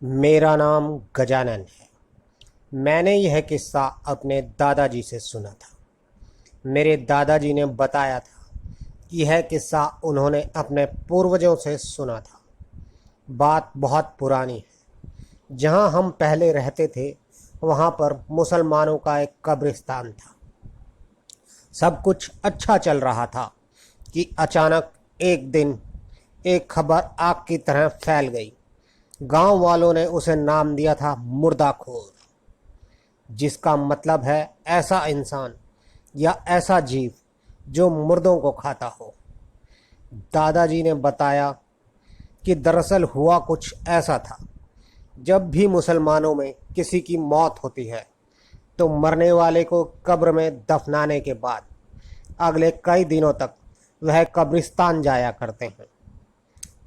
मेरा नाम गजानन है। मैंने यह किस्सा अपने दादाजी से सुना था। मेरे दादाजी ने बताया था कि यह किस्सा उन्होंने अपने पूर्वजों से सुना था। बात बहुत पुरानी है। जहाँ हम पहले रहते थे वहाँ पर मुसलमानों का एक कब्रिस्तान था। सब कुछ अच्छा चल रहा था कि अचानक एक दिन एक खबर आग की तरह फैल गई। गांव वालों ने उसे नाम दिया था मुर्दाखोर, जिसका मतलब है ऐसा इंसान या ऐसा जीव जो मुर्दों को खाता हो। दादाजी ने बताया कि दरअसल हुआ कुछ ऐसा था। जब भी मुसलमानों में किसी की मौत होती है तो मरने वाले को कब्र में दफनाने के बाद अगले कई दिनों तक वह कब्रिस्तान जाया करते हैं।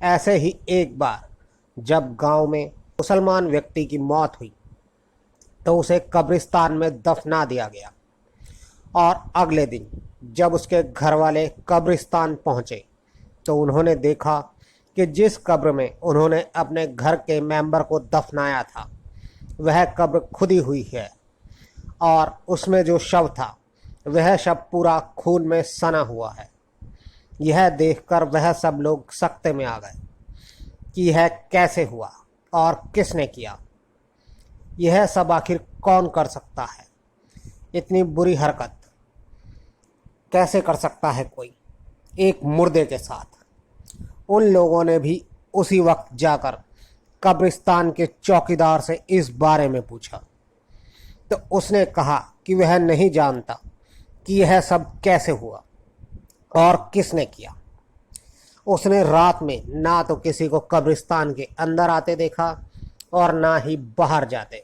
ऐसे ही एक बार जब गांव में मुसलमान व्यक्ति की मौत हुई तो उसे कब्रिस्तान में दफना दिया गया और अगले दिन जब उसके घर वाले कब्रिस्तान पहुंचे तो उन्होंने देखा कि जिस कब्र में उन्होंने अपने घर के मेंबर को दफनाया था वह कब्र खुदी हुई है और उसमें जो शव था वह शव पूरा खून में सना हुआ है। यह देखकर वह सब लोग सकते में आ गए कि यह कैसे हुआ और किसने किया। यह सब आखिर कौन कर सकता है? इतनी बुरी हरकत कैसे कर सकता है कोई एक मुर्दे के साथ? उन लोगों ने भी उसी वक्त जाकर कब्रिस्तान के चौकीदार से इस बारे में पूछा तो उसने कहा कि वह नहीं जानता कि यह सब कैसे हुआ और किसने किया। उसने रात में ना तो किसी को कब्रिस्तान के अंदर आते देखा और ना ही बाहर जाते।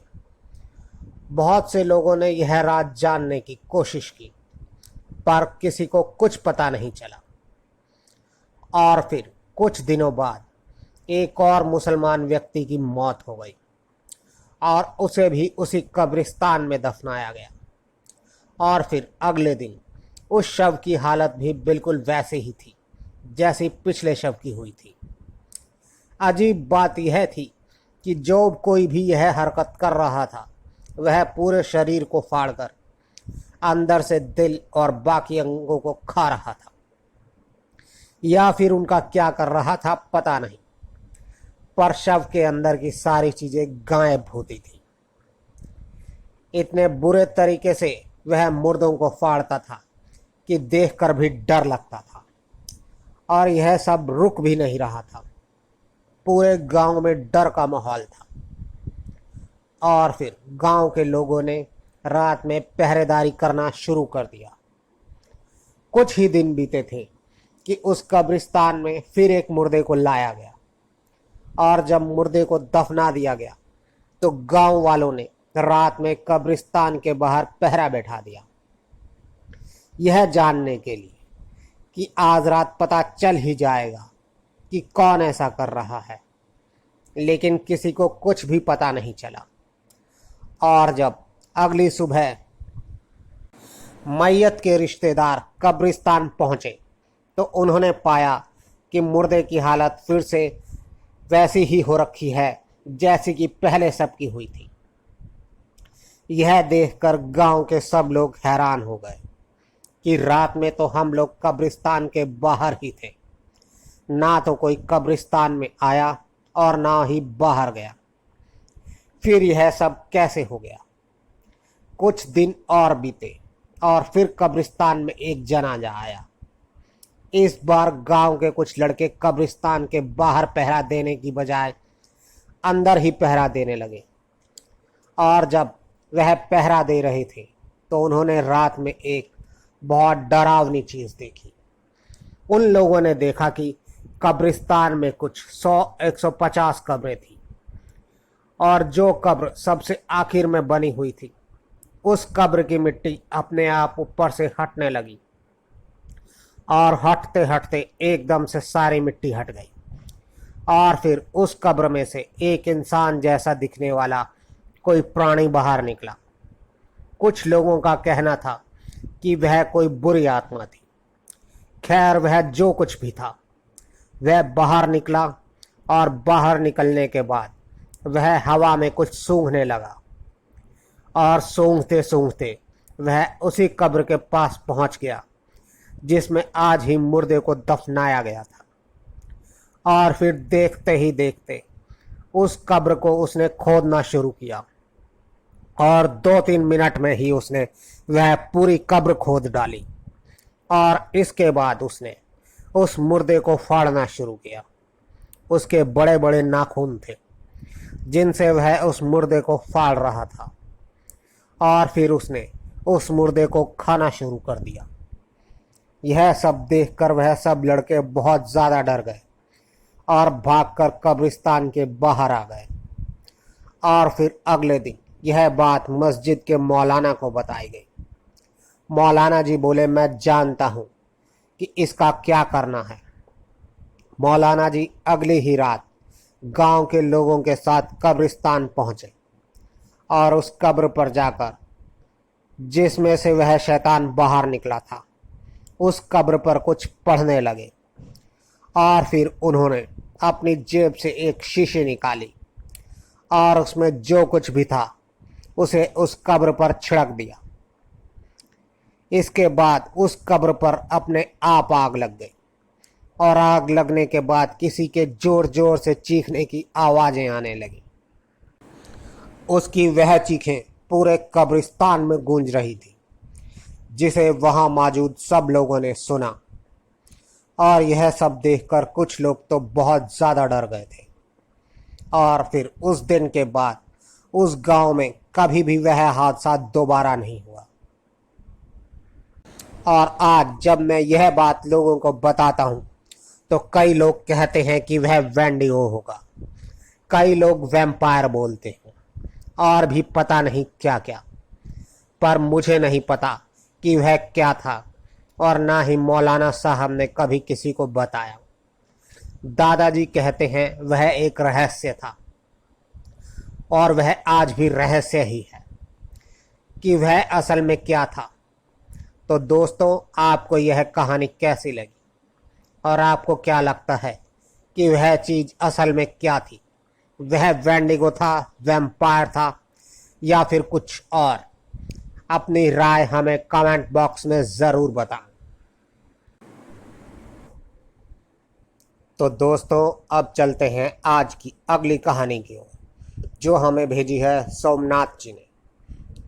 बहुत से लोगों ने यह राज जानने की कोशिश की पर किसी को कुछ पता नहीं चला। और फिर कुछ दिनों बाद एक और मुसलमान व्यक्ति की मौत हो गई और उसे भी उसी कब्रिस्तान में दफनाया गया। और फिर अगले दिन उस शव की हालत भी बिल्कुल वैसे ही थी जैसी पिछले शव की हुई थी। अजीब बात यह थी कि जो कोई भी यह हरकत कर रहा था वह पूरे शरीर को फाड़कर अंदर से दिल और बाकी अंगों को खा रहा था, या फिर उनका क्या कर रहा था पता नहीं, पर शव के अंदर की सारी चीजें गायब होती थी। इतने बुरे तरीके से वह मुर्दों को फाड़ता था कि देखकर भी डर लगता था। और यह सब रुक भी नहीं रहा था। पूरे गांव में डर का माहौल था। और फिर गांव के लोगों ने रात में पहरेदारी करना शुरू कर दिया। कुछ ही दिन बीते थे कि उस कब्रिस्तान में फिर एक मुर्दे को लाया गया और जब मुर्दे को दफना दिया गया तो गांव वालों ने रात में कब्रिस्तान के बाहर पहरा बैठा दिया, यह जानने के लिए कि आज रात पता चल ही जाएगा कि कौन ऐसा कर रहा है। लेकिन किसी को कुछ भी पता नहीं चला। और जब अगली सुबह मैयत के रिश्तेदार कब्रिस्तान पहुंचे तो उन्होंने पाया कि मुर्दे की हालत फिर से वैसी ही हो रखी है जैसी कि पहले सबकी हुई थी। यह देखकर गांव के सब लोग हैरान हो गए कि रात में तो हम लोग कब्रिस्तान के बाहर ही थे, ना तो कोई कब्रिस्तान में आया और ना ही बाहर गया। फिर यह सब कैसे हो गया? कुछ दिन और बीते और फिर कब्रिस्तान में एक जनाजा आया। इस बार गांव के कुछ लड़के कब्रिस्तान के बाहर पहरा देने की बजाय अंदर ही पहरा देने लगे। और जब वह पहरा दे रहे थे तो उन्होंने रात में एक बहुत डरावनी चीज देखी। उन लोगों ने देखा कि कब्रिस्तान में कुछ 100-150 कब्रें थी और जो कब्र सबसे आखिर में बनी हुई थी उस कब्र की मिट्टी अपने आप ऊपर से हटने लगी और हटते हटते एकदम से सारी मिट्टी हट गई। और फिर उस कब्र में से एक इंसान जैसा दिखने वाला कोई प्राणी बाहर निकला। कुछ लोगों का कहना था कि वह कोई बुरी आत्मा थी। खैर, वह जो कुछ भी था वह बाहर निकला और बाहर निकलने के बाद वह हवा में कुछ सूंघने लगा और सूंघते सूंघते वह उसी कब्र के पास पहुंच गया जिसमें आज ही मुर्दे को दफनाया गया था। और फिर देखते ही देखते उस कब्र को उसने खोदना शुरू किया और 2-3 मिनट में ही उसने वह पूरी कब्र खोद डाली। और इसके बाद उसने उस मुर्दे को फाड़ना शुरू किया। उसके बड़े बड़े नाखून थे जिनसे वह उस मुर्दे को फाड़ रहा था। और फिर उसने उस मुर्दे को खाना शुरू कर दिया। यह सब देखकर वह सब लड़के बहुत ज़्यादा डर गए और भागकर कब्रिस्तान के बाहर आ गए। और फिर अगले दिन यह बात मस्जिद के मौलाना को बताई गई। मौलाना जी बोले, मैं जानता हूँ कि इसका क्या करना है। मौलाना जी अगली ही रात गांव के लोगों के साथ कब्रिस्तान पहुँचे और उस कब्र पर जाकर जिसमें से वह शैतान बाहर निकला था उस कब्र पर कुछ पढ़ने लगे। और फिर उन्होंने अपनी जेब से एक शीशी निकाली और उसमें जो कुछ भी था उसे उस कब्र पर छिड़क दिया। इसके बाद उस कब्र पर अपने आप आग लग गई और आग लगने के बाद किसी के जोर जोर से चीखने की आवाज़ें आने लगी। उसकी वह चीखें पूरे कब्रिस्तान में गूंज रही थी जिसे वहां मौजूद सब लोगों ने सुना। और यह सब देखकर कुछ लोग तो बहुत ज़्यादा डर गए थे। और फिर उस दिन के बाद उस गांव में कभी भी वह हादसा दोबारा नहीं हुआ। और आज जब मैं यह बात लोगों को बताता हूँ तो कई लोग कहते हैं कि वह वेंडिगो होगा, कई लोग वैम्पायर बोलते हैं और भी पता नहीं क्या क्या। पर मुझे नहीं पता कि वह क्या था और ना ही मौलाना साहब ने कभी किसी को बताया। दादाजी कहते हैं वह एक रहस्य था और वह आज भी रहस्य ही है कि वह असल में क्या था। तो दोस्तों, आपको यह कहानी कैसी लगी और आपको क्या लगता है कि वह चीज़ असल में क्या थी? वह वेंडिगो था, वैम्पायर था या फिर कुछ और? अपनी राय हमें कमेंट बॉक्स में ज़रूर बताएं। तो दोस्तों, अब चलते हैं आज की अगली कहानी की ओर जो हमें भेजी है सोमनाथ जी ने।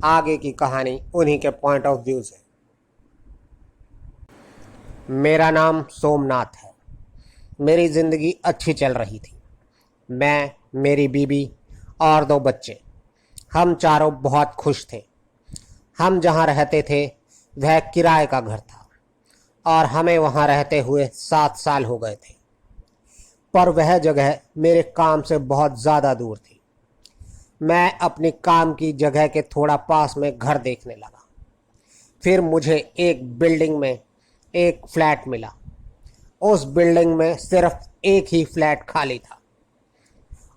आगे की कहानी उन्हीं के पॉइंट ऑफ व्यू से। मेरा नाम सोमनाथ है। मेरी ज़िंदगी अच्छी चल रही थी। मैं, मेरी बीवी और 2 बच्चे, हम चारों बहुत खुश थे। हम जहाँ रहते थे वह किराए का घर था और हमें वहाँ रहते हुए 7 साल हो गए थे। पर वह जगह मेरे काम से बहुत ज़्यादा दूर थी। मैं अपनी काम की जगह के थोड़ा पास में घर देखने लगा। फिर मुझे एक बिल्डिंग में एक फ्लैट मिला। उस बिल्डिंग में सिर्फ एक ही फ्लैट खाली था।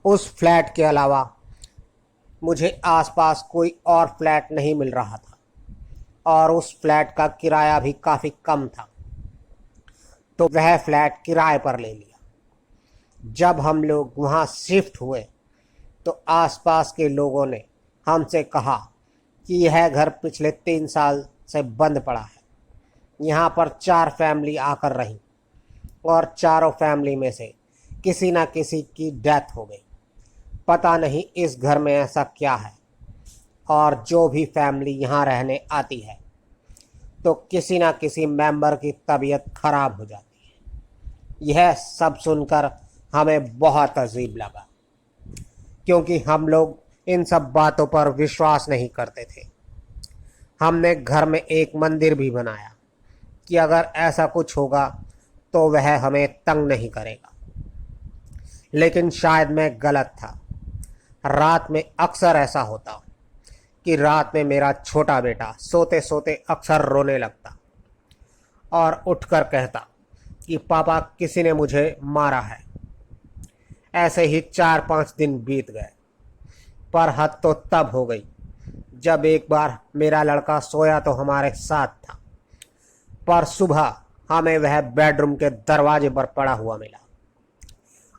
उस फ्लैट के अलावा मुझे आसपास कोई और फ्लैट नहीं मिल रहा था और उस फ्लैट का किराया भी काफ़ी कम था। तो वह फ्लैट किराए पर ले लिया। जब हम लोग वहाँ शिफ्ट हुए तो आसपास के लोगों ने हमसे कहा कि यह घर पिछले 3 साल से बंद पड़ा है। यहाँ पर 4 फैमिली आकर रही और चारों फैमिली में से किसी न किसी की डेथ हो गई। पता नहीं इस घर में ऐसा क्या है। और जो भी फैमिली यहाँ रहने आती है तो किसी न किसी मेंबर की तबीयत खराब हो जाती है। यह सब सुनकर हमें बहुत अजीब लगा क्योंकि हम लोग इन सब बातों पर विश्वास नहीं करते थे। हमने घर में एक मंदिर भी बनाया कि अगर ऐसा कुछ होगा तो वह हमें तंग नहीं करेगा। लेकिन शायद मैं गलत था। रात में अक्सर ऐसा होता कि रात में मेरा छोटा बेटा सोते सोते अक्सर रोने लगता और उठकर कहता कि पापा, किसी ने मुझे मारा है। ऐसे ही 4-5 दिन बीत गए। पर हद तो तब हो गई जब एक बार मेरा लड़का सोया तो हमारे साथ था, पर सुबह हमें वह बेडरूम के दरवाजे पर पड़ा हुआ मिला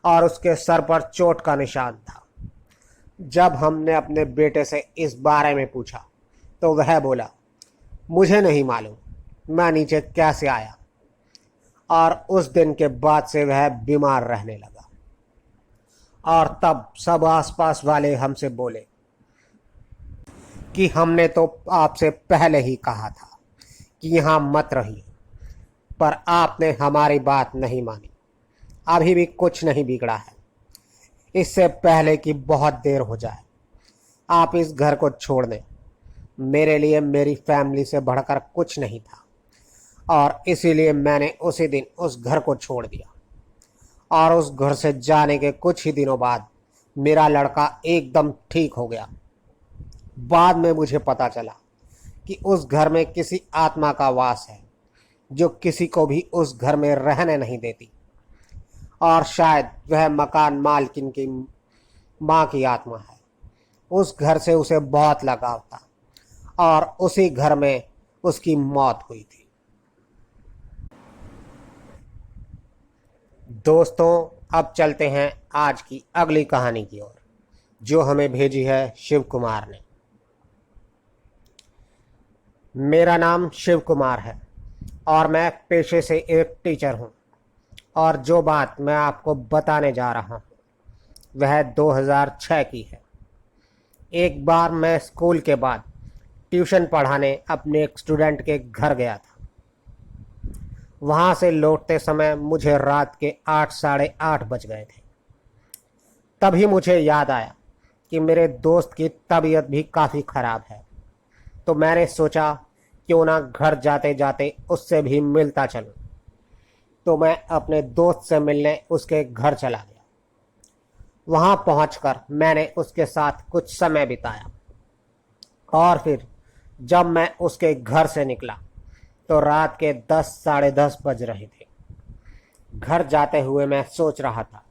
और उसके सर पर चोट का निशान था। जब हमने अपने बेटे से इस बारे में पूछा तो वह बोला, मुझे नहीं मालूम मैं नीचे कैसे आया। और उस दिन के बाद से वह बीमार रहने लगा। और तब सब आसपास वाले हमसे बोले कि हमने तो आपसे पहले ही कहा था कि यहाँ मत रहिए, पर आपने हमारी बात नहीं मानी। अभी भी कुछ नहीं बिगड़ा है। इससे पहले कि बहुत देर हो जाए आप इस घर को छोड़ दें। मेरे लिए मेरी फैमिली से बढ़कर कुछ नहीं था और इसीलिए मैंने उसी दिन उस घर को छोड़ दिया। और उस घर से जाने के कुछ ही दिनों बाद मेरा लड़का एकदम ठीक हो गया। बाद में मुझे पता चला कि उस घर में किसी आत्मा का वास है जो किसी को भी उस घर में रहने नहीं देती। और शायद वह मकान मालकिन की माँ की आत्मा है। उस घर से उसे बहुत लगाव था और उसी घर में उसकी मौत हुई थी। दोस्तों, अब चलते हैं आज की अगली कहानी की ओर, जो हमें भेजी है शिव कुमार ने। मेरा नाम शिव कुमार है और मैं पेशे से एक टीचर हूँ। और जो बात मैं आपको बताने जा रहा हूँ वह 2006 की है। एक बार मैं स्कूल के बाद ट्यूशन पढ़ाने अपने एक स्टूडेंट के घर गया था। वहाँ से लौटते समय मुझे रात के 8 साढ़े 8 बज गए थे। तभी मुझे याद आया कि मेरे दोस्त की तबीयत भी काफ़ी ख़राब है। तो मैंने सोचा क्यों ना घर जाते जाते उससे भी मिलता चलूं। तो मैं अपने दोस्त से मिलने उसके घर चला गया। वहाँ पहुंचकर मैंने उसके साथ कुछ समय बिताया और फिर जब मैं उसके घर से निकला तो रात के 10 साढ़े 10 बज रहे थे। घर जाते हुए मैं सोच रहा था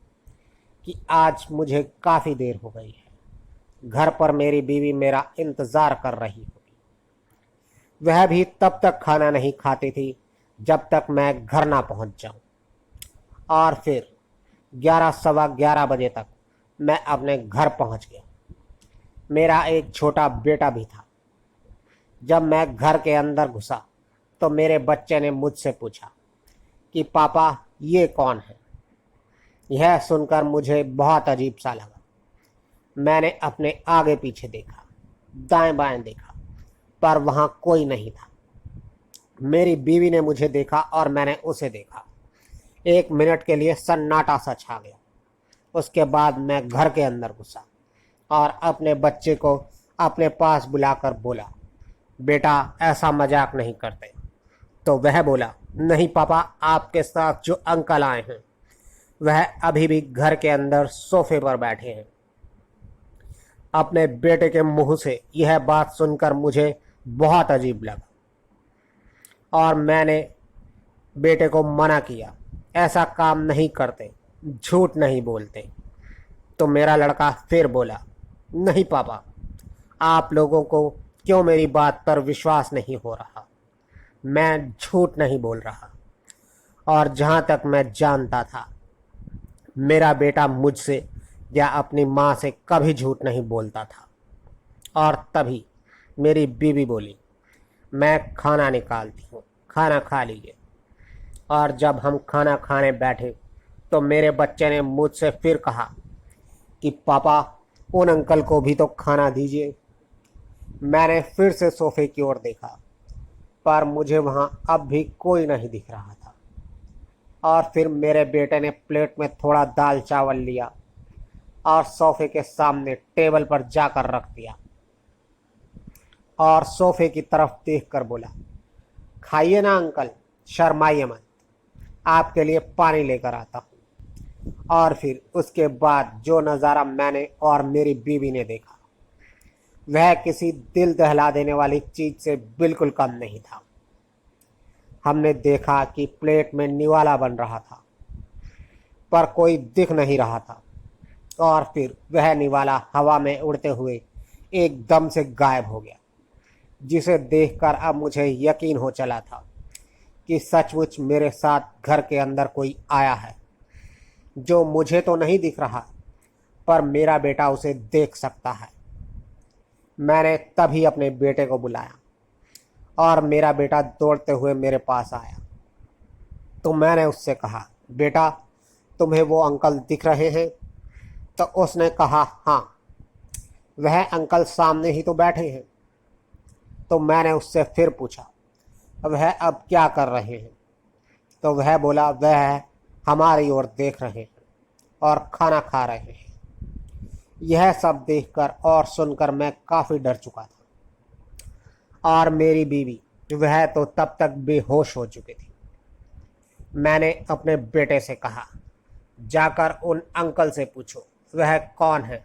कि आज मुझे काफ़ी देर हो गई है। घर पर मेरी बीवी मेरा इंतज़ार कर रही होगी। वह भी तब तक खाना नहीं खाती थी जब तक मैं घर ना पहुंच जाऊं। और फिर 11 सवा 11 बजे तक मैं अपने घर पहुंच गया। मेरा एक छोटा बेटा भी था। जब मैं घर के अंदर घुसा तो मेरे बच्चे ने मुझसे पूछा कि पापा ये कौन है। यह सुनकर मुझे बहुत अजीब सा लगा। मैंने अपने आगे पीछे देखा, दाएं बाएं देखा, पर वहाँ कोई नहीं था। मेरी बीवी ने मुझे देखा और मैंने उसे देखा। 1 मिनट के लिए सन्नाटा सा छा गया। उसके बाद मैं घर के अंदर घुसा और अपने बच्चे को अपने पास बुलाकर बोला, बेटा ऐसा मजाक नहीं करते। तो वह बोला, नहीं पापा, आपके साथ जो अंकल आए हैं वह अभी भी घर के अंदर सोफे पर बैठे हैं। अपने बेटे के मुंह से यह बात सुनकर मुझे बहुत अजीब लगा और मैंने बेटे को मना किया, ऐसा काम नहीं करते, झूठ नहीं बोलते। तो मेरा लड़का फिर बोला, नहीं पापा, आप लोगों को क्यों मेरी बात पर विश्वास नहीं हो रहा। मैं झूठ नहीं बोल रहा। और जहाँ तक मैं जानता था मेरा बेटा मुझसे या अपनी माँ से कभी झूठ नहीं बोलता था। और तभी मेरी बीवी बोली, मैं खाना निकालती हूँ, खाना खा लीजिए। और जब हम खाना खाने बैठे तो मेरे बच्चे ने मुझसे फिर कहा कि पापा उन अंकल को भी तो खाना दीजिए। मैंने फिर से सोफे की ओर देखा, पर मुझे वहाँ अब भी कोई नहीं दिख रहा था। और फिर मेरे बेटे ने प्लेट में थोड़ा दाल चावल लिया और सोफे के सामने टेबल पर जाकर रख दिया और सोफे की तरफ देखकर बोला, खाइए ना अंकल, शर्माइए मत, आपके लिए पानी लेकर आता हूँ। और फिर उसके बाद जो नज़ारा मैंने और मेरी बीवी ने देखा वह किसी दिल दहला देने वाली चीज़ से बिल्कुल कम नहीं था। हमने देखा कि प्लेट में निवाला बन रहा था पर कोई दिख नहीं रहा था। और फिर वह निवाला हवा में उड़ते हुए एकदम से गायब हो गया, जिसे देखकर अब मुझे यकीन हो चला था कि सचमुच मेरे साथ घर के अंदर कोई आया है, जो मुझे तो नहीं दिख रहा पर मेरा बेटा उसे देख सकता है। मैंने तभी अपने बेटे को बुलाया और मेरा बेटा दौड़ते हुए मेरे पास आया। तो मैंने उससे कहा, बेटा तुम्हें वो अंकल दिख रहे हैं? तो उसने कहा, हाँ, वह अंकल सामने ही तो बैठे हैं। तो मैंने उससे फिर पूछा, वह अब क्या कर रहे हैं? तो वह बोला, वह हमारी ओर देख रहे हैं और खाना खा रहे हैं। यह सब देखकर और सुनकर मैं काफ़ी डर चुका था और मेरी बीवी वह तो तब तक बेहोश हो चुकी थी। मैंने अपने बेटे से कहा, जाकर उन अंकल से पूछो वह कौन है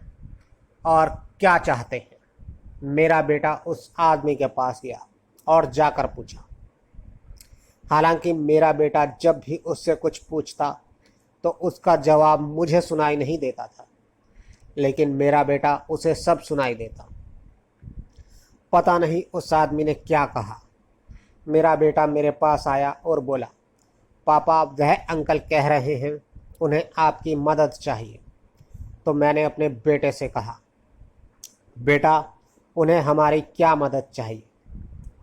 और क्या चाहते हैं। मेरा बेटा उस आदमी के पास गया और जाकर पूछा। हालांकि मेरा बेटा जब भी उससे कुछ पूछता तो उसका जवाब मुझे सुनाई नहीं देता था, लेकिन मेरा बेटा उसे सब सुनाई देता। पता नहीं उस आदमी ने क्या कहा। मेरा बेटा मेरे पास आया और बोला, पापा वह अंकल कह रहे हैं उन्हें आपकी मदद चाहिए। तो मैंने अपने बेटे से कहा, बेटा उन्हें हमारी क्या मदद चाहिए?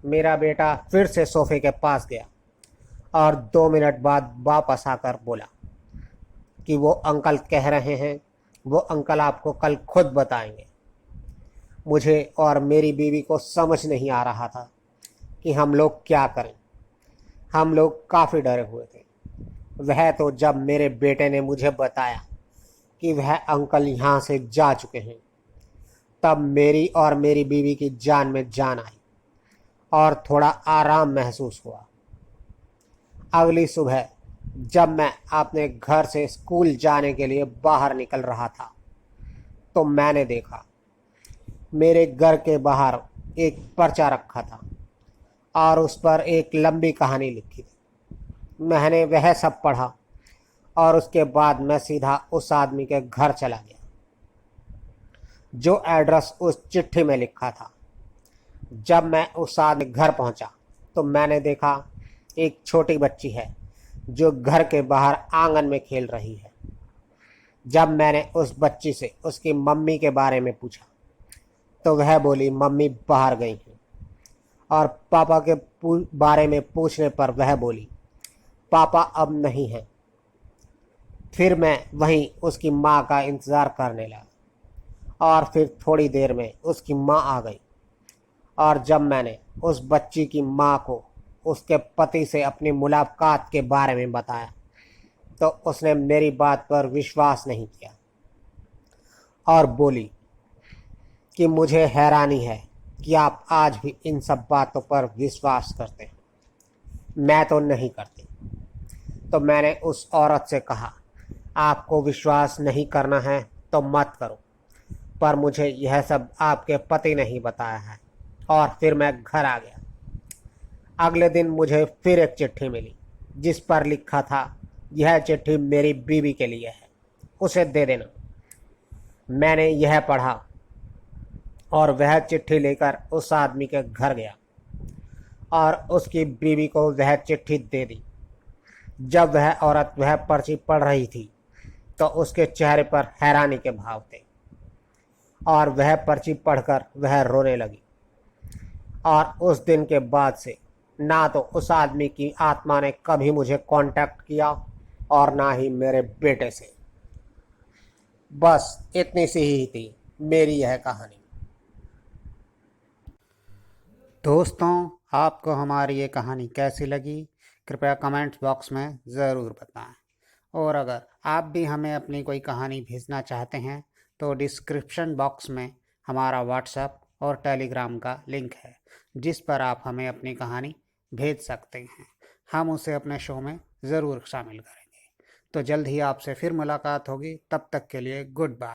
मेरा बेटा फिर से सोफे के पास गया और 2 मिनट बाद वापस आकर बोला कि वो अंकल कह रहे हैं वो अंकल आपको कल खुद बताएंगे। मुझे और मेरी बीवी को समझ नहीं आ रहा था कि हम लोग क्या करें। हम लोग काफ़ी डरे हुए थे। वह तो जब मेरे बेटे ने मुझे बताया कि वह अंकल यहाँ से जा चुके हैं, तब मेरी और मेरी बीवी की जान में जान आई और थोड़ा आराम महसूस हुआ। अगली सुबह जब मैं अपने घर से स्कूल जाने के लिए बाहर निकल रहा था तो मैंने देखा मेरे घर के बाहर एक पर्चा रखा था और उस पर एक लंबी कहानी लिखी थी। मैंने वह सब पढ़ा और उसके बाद मैं सीधा उस आदमी के घर चला गया जो एड्रेस उस चिट्ठी में लिखा था। जब मैं उस आदमी के घर पहुंचा तो मैंने देखा एक छोटी बच्ची है जो घर के बाहर आंगन में खेल रही है। जब मैंने उस बच्ची से उसकी मम्मी के बारे में पूछा तो वह बोली मम्मी बाहर गई हैं, और पापा के बारे में पूछने पर वह बोली पापा अब नहीं हैं। फिर मैं वहीं उसकी माँ का इंतज़ार करने लगा और फिर थोड़ी देर में उसकी माँ आ गई और जब मैंने उस बच्ची की माँ को उसके पति से अपनी मुलाकात के बारे में बताया तो उसने मेरी बात पर विश्वास नहीं किया और बोली कि मुझे हैरानी है कि आप आज भी इन सब बातों पर विश्वास करते हैं। मैं तो नहीं करती। तो मैंने उस औरत से कहा, आपको विश्वास नहीं करना है तो मत करो, पर मुझे यह सब आपके पति ने ही बताया है। और फिर मैं घर आ गया। अगले दिन मुझे फिर एक चिट्ठी मिली जिस पर लिखा था, यह चिट्ठी मेरी बीवी के लिए है, उसे दे देना। मैंने यह पढ़ा और वह चिट्ठी लेकर उस आदमी के घर गया और उसकी बीवी को वह चिट्ठी दे दी। जब वह औरत वह पर्ची पढ़ रही थी तो उसके चेहरे पर हैरानी के भाव थे और वह पर्ची पढ़कर वह रोने लगी। और उस दिन के बाद से ना तो उस आदमी की आत्मा ने कभी मुझे कांटेक्ट किया और ना ही मेरे बेटे से। बस इतनी सी ही थी मेरी यह कहानी। दोस्तों, आपको हमारी ये कहानी कैसी लगी कृपया कमेंट्स बॉक्स में ज़रूर बताएं। और अगर आप भी हमें अपनी कोई कहानी भेजना चाहते हैं तो डिस्क्रिप्शन बॉक्स में हमारा व्हाट्सएप और टेलीग्राम का लिंक है जिस पर आप हमें अपनी कहानी भेज सकते हैं। हम उसे अपने शो में ज़रूर शामिल करेंगे। तो जल्द ही आपसे फिर मुलाकात होगी। तब तक के लिए गुड बाय।